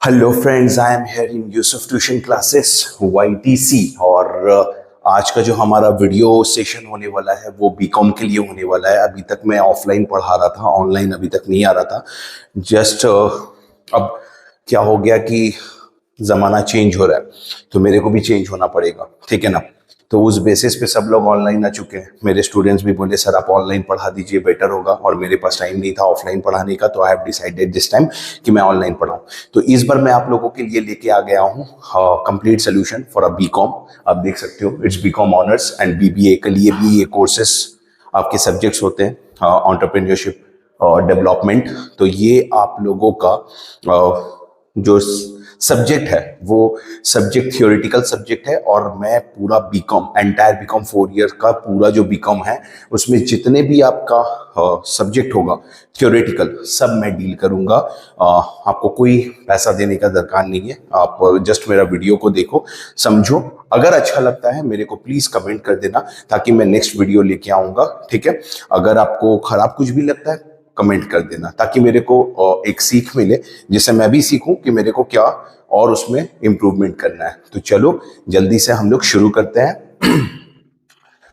Hello friends, I am here in Yusuf tuition classes YTC। और आज का जो हमारा वीडियो सेशन होने वाला है वो बीकॉम के लिए होने वाला है। अभी तक मैं ऑफलाइन पढ़ा रहा था, ऑनलाइन अभी तक नहीं आ रहा था। जस्ट अब क्या हो गया कि ज़माना चेंज हो रहा है, तो मेरे को भी चेंज होना पड़ेगा, ठीक है ना। तो उस बेसिस पे सब लोग ऑनलाइन आ चुके हैं। मेरे स्टूडेंट्स भी बोले सर आप ऑनलाइन पढ़ा दीजिए, बेटर होगा। और मेरे पास टाइम नहीं था ऑफलाइन पढ़ाने का, तो I have decided this time कि मैं ऑनलाइन पढ़ाऊँ। तो इस बार मैं आप लोगों के लिए लेके आ गया हूँ complete solution for a BCom. आप देख सकते हो, it's BCom honours and BBA के लिए भी ये कोर्सेस आपके सब्जेक्ट्स होते हैं, एंटरप्रेन्योरशिप और डेवलपमेंट। तो ये आप लोगों का जो सब्जेक्ट है वो सब्जेक्ट थियोरेटिकल सब्जेक्ट है। और मैं पूरा बीकॉम, एंटायर बीकॉम 4 ईयर का पूरा जो बीकॉम है उसमें जितने भी आपका सब्जेक्ट होगा थियोरेटिकल, सब मैं डील करूंगा। आपको कोई पैसा देने का दरकार नहीं है, आप जस्ट मेरा वीडियो को देखो, समझो। अगर अच्छा लगता है मेरे को प्लीज कमेंट कर देना ताकि मैं नेक्स्ट वीडियो लेके आऊंगा, ठीक है। अगर आपको खराब कुछ भी लगता है कमेंट कर देना ताकि मेरे को एक सीख मिले, जिससे मैं भी सीखूं कि मेरे को क्या और उसमें इम्प्रूवमेंट करना है। तो चलो जल्दी से हम लोग शुरू करते हैं।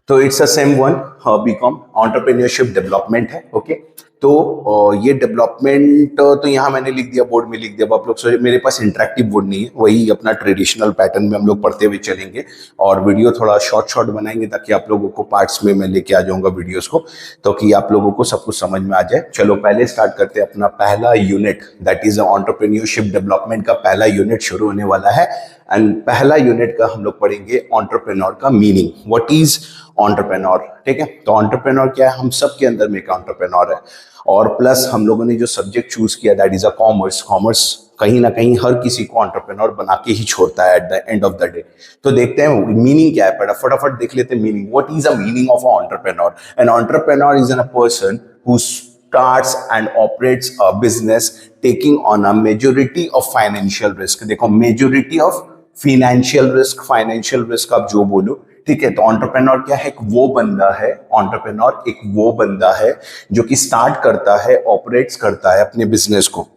तो it's a same one, BCom entrepreneurship development है, ओके। तो ये डेवलपमेंट तो यहाँ मैंने लिख दिया, बोर्ड में लिख दिया। अब आप लोग सोचे मेरे पास इंटरेक्टिव बोर्ड नहीं है, वही अपना ट्रेडिशनल पैटर्न में हम लोग पढ़ते हुए चलेंगे और वीडियो थोड़ा शॉर्ट शॉर्ट बनाएंगे ताकि आप लोगों को पार्ट्स में मैं लेके आ जाऊंगा वीडियोस को, तो कि आप लोगों को सब कुछ समझ में आ जाए। चलो पहले स्टार्ट करते हैं अपना पहला unit, that is entrepreneurship development का पहला यूनिट शुरू होने वाला है। एंड पहला यूनिट का हम लोग पढ़ेंगे एंटरप्रेन्योर का मीनिंग, व्हाट इज एंटरप्रेन्योर, ठीक है। तो एंटरप्रेन्योर क्या है, हम सब के अंदर में एक एंटरप्रेन्योर है। और प्लस हम लोगों ने जो सब्जेक्ट चूज किया that is a commerce. Commerce कहीं ना कहीं हर किसी को एंटरप्रेन्योर बना के ही छोड़ता है at the end of the day. तो देखते हैं मीनिंग क्या है, फटाफट देख लेते हैं meaning. What is a meaning of a entrepreneur? An entrepreneur is a person who starts and operates a business taking on a majority of financial risk। देखो majority of financial risk आप जो बोलो, ठीक है। तो एंटरप्रेन्योर क्या है, एक वो बंदा है, एंटरप्रेन्योर एक वो बंदा है जो कि स्टार्ट करता है, ऑपरेट्स करता है अपने बिजनेस को।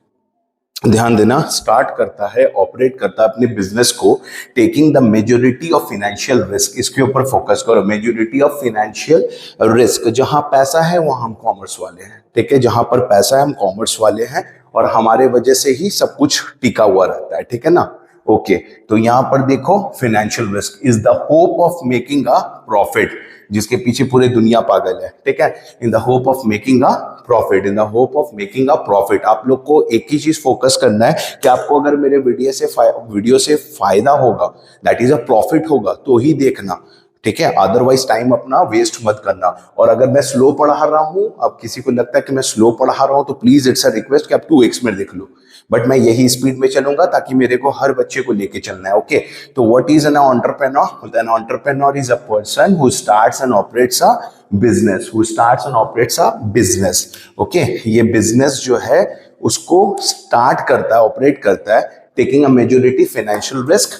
ध्यान देना, स्टार्ट करता है, ऑपरेट करता है अपने बिजनेस को, taking the majority of financial risk. इसके ऊपर फोकस करो, मेजोरिटी ऑफ फाइनेंशियल रिस्क। जहां पैसा है वहां हम कॉमर्स वाले हैं, ठीक है। जहां पर पैसा है हम कॉमर्स वाले हैं और हमारे वजह से ही सब कुछ टिका हुआ रहता है, ठीक है ना। ओके, तो यहां पर देखो, financial risk is the hope of making a profit, जिसके पीछे पूरी दुनिया पागल है, ठीक है। In the hope of making a profit, in the hope of making a profit. आप लोग को एक ही चीज फोकस करना है कि आपको अगर मेरे वीडियो से फायदा होगा, दैट इज अ प्रॉफिट होगा, तो ही देखना, ठीक है। अदरवाइज टाइम अपना वेस्ट मत करना। और अगर मैं स्लो पढ़ा रहा हूं, अब किसी को लगता है कि मैं स्लो पढ़ा रहा हूं, तो प्लीज इट्स अ रिक्वेस्ट कि आप 2x में देख लो, बट मैं यही स्पीड में चलूंगा ताकि मेरे को हर बच्चे को लेके चलना है, ओके। तो what is an entrepreneur? An entrepreneur is a person who starts and operates a business, who starts and operates a business, okay. ये बिजनेस जो है उसको स्टार्ट करता है, ऑपरेट करता है, taking a majority financial risk.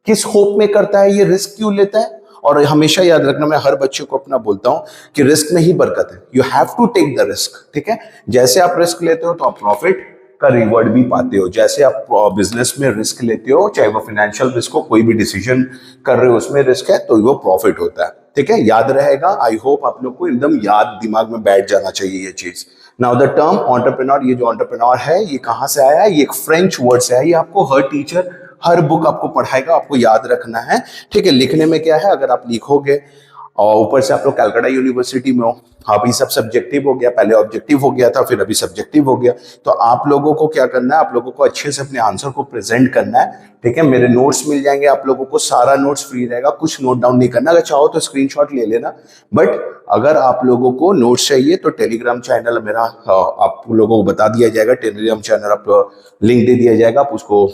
किस होप में करता है, ये रिस्क क्यों लेता है? और हमेशा याद रखना, मैं हर बच्चे को अपना बोलता हूं कि रिस्क में ही बरकत है। You have to take the risk, ठीक है। जैसे आप रिस्क लेते हो तो आप प्रॉफिट का रिवॉर्ड भी पाते हो। जैसे आप बिजनेस में रिस्क लेते हो, चाहे वो फाइनेंशियल रिस्क हो, कोई भी डिसीजन कर रहे हो उसमें रिस्क है, तो वो प्रॉफिट होता है, ठीक है। याद रहेगा, आई होप आप लोग को एकदम याद दिमाग में बैठ जाना चाहिए ये चीज। नाउ द टर्म एंटरप्रेन्योर, ये जो एंटरप्रेन्योर है ये कहां से आया है? ये एक फ्रेंच वर्ड से है। ये आपको हर टीचर, हर बुक आपको पढ़ाएगा, आपको याद रखना है, ठीक है। लिखने में क्या है, अगर आप लिखोगे और ऊपर से आप लोग कलकत्ता यूनिवर्सिटी में हो, अभी सब सब्जेक्टिव हो गया, पहले ऑब्जेक्टिव हो गया था, फिर अभी सब्जेक्टिव हो गया। तो आप लोगों को क्या करना है, आप लोगों को अच्छे से अपने आंसर को प्रेजेंट करना है, ठीक है। मेरे नोट्स मिल जाएंगे आप लोगों को, सारा नोट्स फ्री रहेगा, कुछ नोट डाउन नहीं करना। अगर चाहो तो स्क्रीनशॉट ले लेना, बट अगर आप लोगों को नोट्स चाहिए तो टेलीग्राम चैनल मेरा आप लोगों को बता दिया जाएगा। टेलीग्राम चैनल आप लिंक दे दिया जाएगा, आप उसको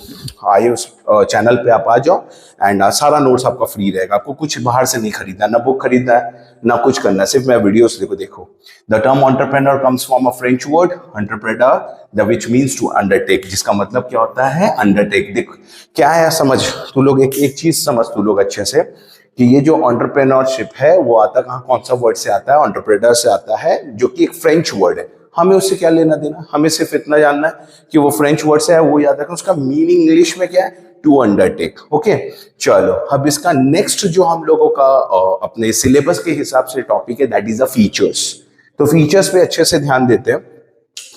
आए उस चैनल पे आप आ जाओ एंड सारा नोट्स आपका फ्री रहेगा। आपको कुछ बाहर से नहीं खरीदना, ना बुक खरीदना है ना कुछ करना, सिर्फ मैं वीडियोस देखो। The term entrepreneur comes from a French word entrepreneur, the which means to undertake, जिसका मतलब क्या होता है, अंडरटेक। देख क्या है, समझ तू लोग, एक चीज समझ तू लोग अच्छे से, कि ये जो एंटरप्रेन्योरशिप है वो आता कहाँ, कौन सा वर्ड से आता है? एंटरप्रेन्योर से आता है, जो कि एक फ्रेंच वर्ड है। हमें उससे क्या लेना देना, हमें सिर्फ इतना जानना है कि वो फ्रेंच वर्ड से है, वो याद रखना, उसका मीनिंग इंग्लिश में क्या है, टू अंडरटेक। ओके, चलो अब इसका नेक्स्ट जो हम लोगों का अपने सिलेबस के हिसाब से टॉपिक है, दैट इज द फीचर्स। तो फीचर्स पे अच्छे से ध्यान देते हैं।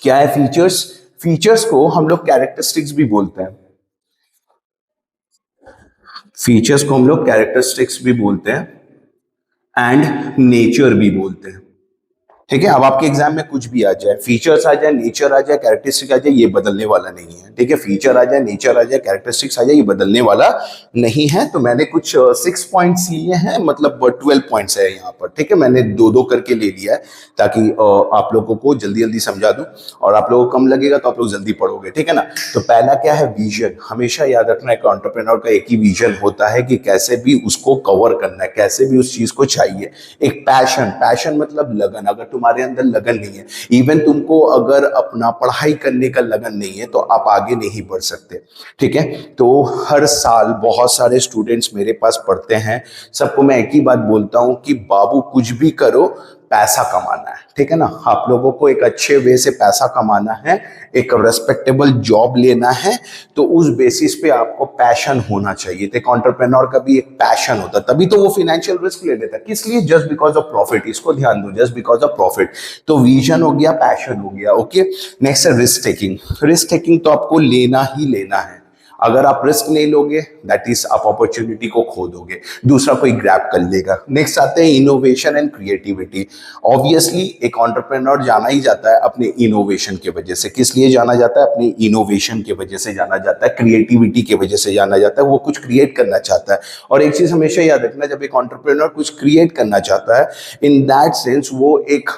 क्या है फीचर्स? फीचर्स को हम लोग कैरेक्टरिस्टिक्स भी बोलते हैं। फीचर्स को हम लोग कैरेक्टरिस्टिक्स भी बोलते हैं एंड नेचर भी बोलते हैं। ठीक है, अब आपके एग्जाम में कुछ भी आ जाए, फीचर्स आ जाए, नेचर आ जाए, कैरेक्टरिस्टिक आ जाए, ये बदलने वाला नहीं है। ठीक है, फीचर आ जाए, नेचर आ जाए, कैरेक्टरिस्टिक्स आ जाए, ये बदलने वाला नहीं है। तो मैंने कुछ 6 पॉइंट्स लिए हैं, मतलब 12 पॉइंट्स है यहाँ पर। ठीक है, मैंने दो दो करके ले लिया है ताकि आप लोगों को जल्दी जल्दी समझा दूं, और आप लोगों को कम लगेगा तो आप लोग जल्दी पढ़ोगे। ठीक है ना। तो पहला क्या है, विजन। हमेशा याद रखना है, एंटरप्रेन्योर का एक ही विजन होता है कि कैसे भी उसको कवर करना है, कैसे भी उस चीज को चाहिए। एक पैशन, पैशन मतलब लगन। अगर तुम्हारे अंदर लगन नहीं है, इवन तुमको अगर अपना पढ़ाई करने का लगन नहीं है, तो आप आगे नहीं बढ़ सकते। ठीक है, तो हर साल बहुत सारे स्टूडेंट्स मेरे पास पढ़ते हैं। सबको मैं एक ही बात बोलता हूं कि बाबू कुछ भी करो, पैसा कमाना है। ठीक है ना, आप लोगों को एक अच्छे वे से पैसा कमाना है, एक रेस्पेक्टेबल जॉब लेना है, तो उस बेसिस पे आपको पैशन होना चाहिए। तो एक एंटरप्रेन्योर का भी एक पैशन होता है, तभी तो वो फाइनेंशियल रिस्क ले लेता है। किस लिए? Just because of profit. इसको ध्यान दो, जस्ट बिकॉज ऑफ प्रॉफिट। तो विजन हो गया, पैशन हो गया। ओके, नेक्स्ट है रिस्क टेकिंग। रिस्क टेकिंग तो आपको लेना ही लेना है। अगर आप रिस्क नहीं लोगे, दैट इज आप अपॉर्चुनिटी को खो दोगे, दूसरा कोई ग्रैब कर लेगा। नेक्स्ट आते हैं इनोवेशन एंड क्रिएटिविटी। ऑब्वियसली एक एंटरप्रेन्योर जाना ही जाता है अपने इनोवेशन की वजह से। किस लिए जाना जाता है? अपनी इनोवेशन की वजह से जाना जाता है, क्रिएटिविटी की वजह से जाना जाता है। वो कुछ क्रिएट करना चाहता है। और एक चीज हमेशा याद रखना, जब एक एंटरप्रेन्योर कुछ क्रिएट करना चाहता है, इन दैट सेंस वो एक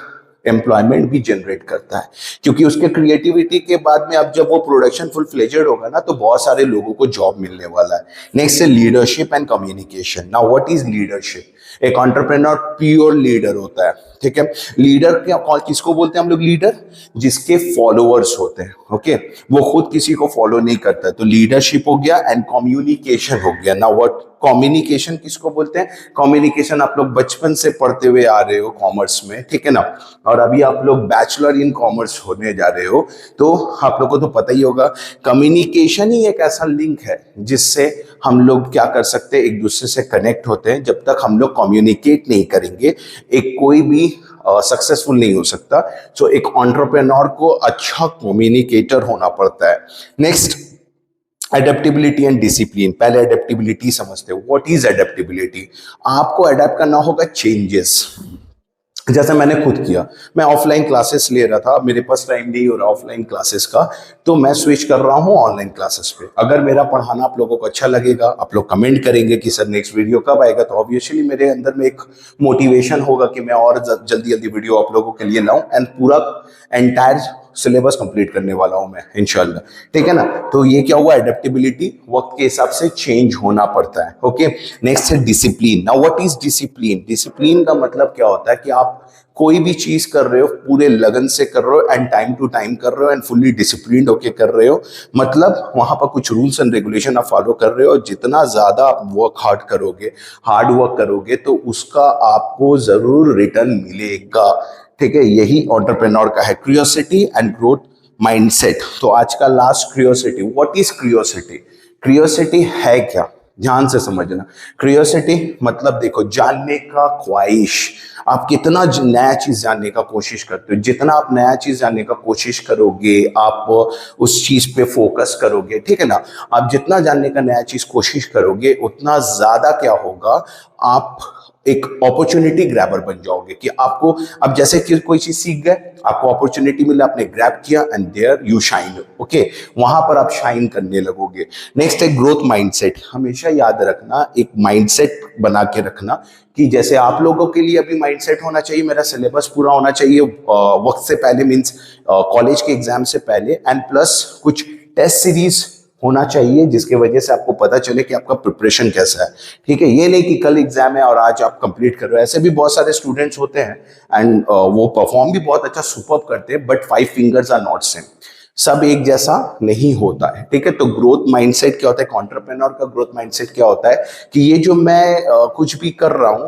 एम्प्लॉयमेंट भी जनरेट करता है, क्योंकि उसके क्रिएटिविटी के बाद में अब जब वो प्रोडक्शन फुल फ्लेजेड होगा ना, तो बहुत सारे लोगों को जॉब मिलने वाला है। नेक्स्ट है leadership and communication. Now what is leadership? एक एंटरप्रेन्योर प्योर लीडर होता है। ठीक है, लीडर क्या, कौन किसको बोलते हैं हम लोग? लीडर जिसके फॉलोअर्स होते हैं। ओके, वो खुद किसी को फॉलो नहीं करता है। तो लीडरशिप हो गया एंड कम्युनिकेशन हो गया। नाउ व्हाट, कम्युनिकेशन किसको बोलते हैं? कम्युनिकेशन आप लोग बचपन से पढ़ते हुए आ रहे हो कॉमर्स में। ठीक है ना, और अभी आप लोग बैचलर इन कॉमर्स होने जा रहे हो, तो आप लोग को तो पता ही होगा, कम्युनिकेशन ही एक ऐसा लिंक है जिससे हम लोग क्या कर सकते हैं, एक दूसरे से कनेक्ट होते हैं। जब तक हम लोग कम्युनिकेट नहीं करेंगे, एक कोई भी सक्सेसफुल नहीं हो सकता। सो एक एंटरप्रेन्योर को अच्छा कम्युनिकेटर होना पड़ता है। Next, adaptability and discipline. पहले एडेप्टेबिलिटी समझते हो। What is adaptability? आपको अडेप्ट करना होगा चेंजेस। जैसे मैंने खुद किया, मैं ऑफलाइन क्लासेस ले रहा था, मेरे पास टाइम नहीं हो रहा ऑफलाइन क्लासेस का, तो मैं स्विच कर रहा हूँ ऑनलाइन क्लासेस पे। अगर मेरा पढ़ाना आप लोगों को अच्छा लगेगा, आप लोग कमेंट करेंगे कि सर नेक्स्ट वीडियो कब आएगा, तो ऑब्वियसली मेरे अंदर में एक मोटिवेशन होगा कि मैं और जल्दी जल्दी वीडियो आप लोगों के लिए लाऊं, एंड पूरा एंटायर सिलेबस कंप्लीट करने वाला हूं मैं इंशाल्लाह। ठीक है ना। तो ये क्या हुआ, एडेप्टेबिलिटी, वक्त के हिसाब से चेंज होना पड़ता है। ओके, नेक्स्ट है discipline. Now what is discipline? Discipline का मतलब क्या होता है कि आप कोई भी चीज कर रहे हो पूरे लगन से कर रहे हो, एंड टाइम टू टाइम कर रहे हो, एंड फुल्ली डिसिप्लिन्ड होके कर रहे हो। मतलब वहां पर कुछ रूल्स एंड रेगुलेशन आप फॉलो कर रहे हो। जितना ज्यादा आप हार्ड वर्क करोगे, तो उसका आपको जरूर रिटर्न मिलेगा। ठीक है, यही एंटरप्रेन्योर का है, क्यूरियोसिटी एंड ग्रोथ माइंडसेट। तो आज का last, curiosity. What is curiosity? Curiosity है क्या? ध्यान से समझना। क्यूरियोसिटी मतलब देखो, जानने का ख्वाहिश। आप कितना नया चीज जानने का कोशिश करते हो, जितना आप नया चीज जानने का कोशिश करोगे, आप उस चीज पे फोकस करोगे। ठीक है ना, आप जितना जानने का नया चीज कोशिश करोगे, उतना ज्यादा क्या होगा, आप एक अपॉर्चुनिटी ग्रैबर बन जाओगे। कि आपको अब जैसे कि कोई चीज सीख गए, आपको अपॉर्चुनिटी मिला, आपने ग्रैब किया, and there you shine. Okay, वहां पर आप शाइन करने लगोगे। नेक्स्ट है ग्रोथ माइंडसेट। हमेशा याद रखना, एक माइंडसेट बना के रखना कि जैसे आप लोगों के लिए अभी माइंडसेट होना चाहिए, मेरा सिलेबस पूरा होना चाहिए वक्त से पहले, मींस कॉलेज के एग्जाम से पहले, एंड प्लस कुछ टेस्ट सीरीज होना चाहिए जिसके वजह से आपको पता चले कि आपका प्रिपरेशन कैसा है। ठीक है, ये नहीं कि कल एग्जाम है और आज आप कंप्लीट कर रहे हो। ऐसे भी बहुत सारे स्टूडेंट्स होते हैं, एंड वो परफॉर्म भी बहुत अच्छा सुपर्ब करते हैं, but 5 fingers are not same. सब एक जैसा नहीं होता है। ठीक है, तो ग्रोथ माइंडसेट क्या होता है, एंटरप्रेन्योर का ग्रोथ माइंडसेट क्या होता है कि ये जो मैं कुछ भी कर रहा हूं,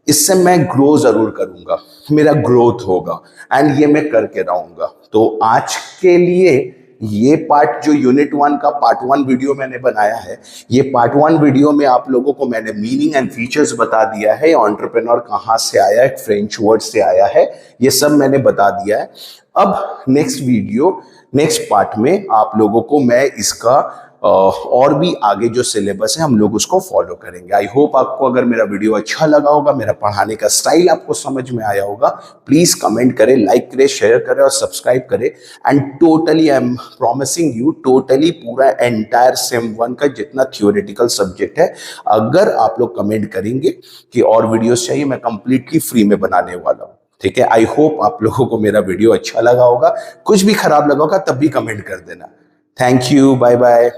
इससे मैं ग्रो जरूर करूंगा, मेरा ग्रोथ होगा एंड ये मैं करके रहूंगा। तो आज के लिए ये पार्ट जो यूनिट 1 का पार्ट 1 वीडियो मैंने बनाया है, ये पार्ट 1 वीडियो में आप लोगों को मैंने मीनिंग एंड फीचर्स बता दिया है, एंटरप्रेन्योर कहाँ से आया है, फ्रेंच वर्ड से आया है, ये सब मैंने बता दिया है। अब नेक्स्ट वीडियो, नेक्स्ट पार्ट में आप लोगों को मैं इसका और भी आगे जो सिलेबस है हम लोग उसको फॉलो करेंगे। आई होप आपको अगर मेरा वीडियो अच्छा लगा होगा, मेरा पढ़ाने का स्टाइल आपको समझ में आया होगा। प्लीज कमेंट करें, लाइक करें, शेयर करें और सब्सक्राइब करें। And totally I am promising you, totally पूरा एंटायर सेम 1 का जितना थियोरेटिकल सब्जेक्ट है, अगर आप लोग कमेंट करेंगे कि और वीडियोस चाहिए, मैं कंप्लीटली फ्री में बनाने वाला हूँ। ठीक है, आई होप आप लोगों को मेरा वीडियो अच्छा लगा होगा। कुछ भी खराब लगा होगा तब भी कमेंट कर देना। Thank you, bye bye.